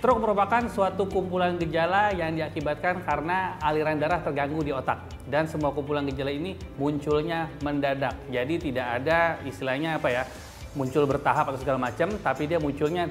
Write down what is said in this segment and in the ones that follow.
Stroke merupakan suatu kumpulan gejala yang diakibatkan karena aliran darah terganggu di otak. Dan semua kumpulan gejala ini munculnya mendadak. Jadi tidak ada istilahnya muncul bertahap atau segala macam, tapi dia munculnya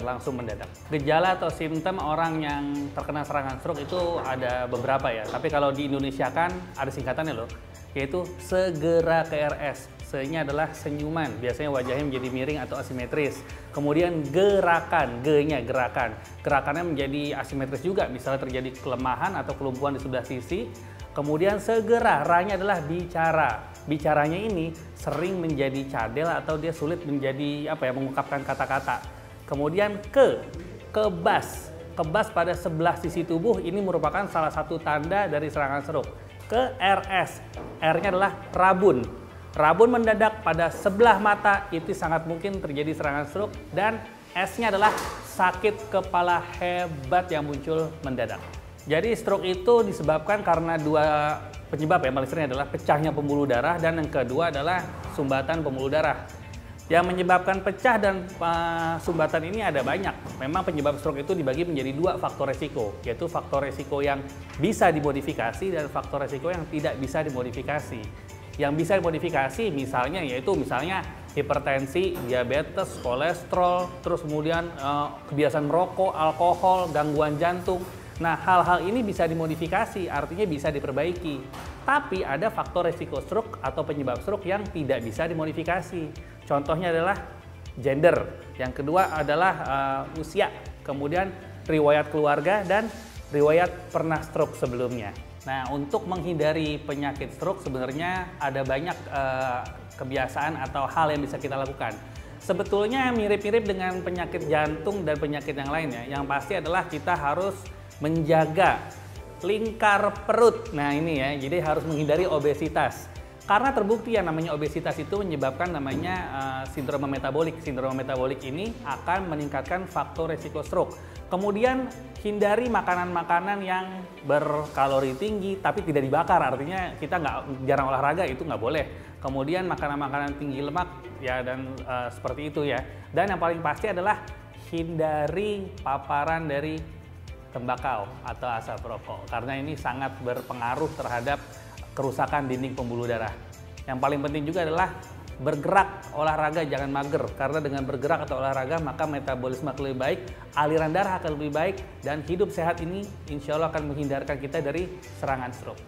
langsung mendadak. Gejala atau simptom orang yang terkena serangan stroke itu ada beberapa ya. Tapi kalau di Indonesia kan ada singkatannya loh, yaitu segera ke RS. Se-nya adalah senyuman, biasanya wajahnya menjadi miring atau asimetris. Kemudian gerakan, G-nya gerakan. Gerakannya menjadi asimetris juga, misalnya terjadi kelemahan atau kelumpuhan di sebelah sisi. Kemudian segera, Ra-nya adalah bicara. Bicaranya ini sering menjadi cadel atau dia sulit menjadi mengungkapkan kata-kata. Kemudian kebas. Kebas pada sebelah sisi tubuh ini merupakan salah satu tanda dari serangan stroke. Ke RS. R-nya adalah rabun. Rabun mendadak pada sebelah mata itu sangat mungkin terjadi serangan stroke, dan S-nya adalah sakit kepala hebat yang muncul mendadak. Jadi stroke itu disebabkan karena dua penyebab ya, paling sering adalah pecahnya pembuluh darah dan yang kedua adalah sumbatan pembuluh darah. Yang menyebabkan pecah dan sumbatan ini ada banyak. Memang penyebab stroke itu dibagi menjadi dua faktor resiko, yaitu faktor resiko yang bisa dimodifikasi dan faktor resiko yang tidak bisa dimodifikasi. Yang bisa dimodifikasi misalnya hipertensi, diabetes, kolesterol, terus kemudian kebiasaan merokok, alkohol, gangguan jantung. Nah, hal-hal ini bisa dimodifikasi, artinya bisa diperbaiki. Tapi ada faktor resiko stroke atau penyebab stroke yang tidak bisa dimodifikasi. Contohnya adalah gender, yang kedua adalah usia, kemudian riwayat keluarga dan riwayat pernah stroke sebelumnya. Nah, untuk menghindari penyakit stroke sebenarnya ada banyak kebiasaan atau hal yang bisa kita lakukan. Sebetulnya mirip-mirip dengan penyakit jantung dan penyakit yang lainnya. Yang pasti adalah kita harus menjaga lingkar perut. Nah, ini ya, jadi harus menghindari obesitas. Karena terbukti yang namanya obesitas itu menyebabkan namanya sindrom metabolik. Sindrom metabolik ini akan meningkatkan faktor resiko stroke. Kemudian hindari makanan-makanan yang berkalori tinggi tapi tidak dibakar, artinya kita jarang olahraga, itu nggak boleh. Kemudian makanan-makanan tinggi lemak ya, dan seperti itu ya. Dan yang paling pasti adalah hindari paparan dari tembakau atau asap rokok, karena ini sangat berpengaruh terhadap kerusakan dinding pembuluh darah. Yang paling penting juga adalah bergerak, olahraga, jangan mager, karena dengan bergerak atau olahraga maka metabolisme akan lebih baik, aliran darah akan lebih baik, dan hidup sehat ini insya Allah akan menghindarkan kita dari serangan stroke.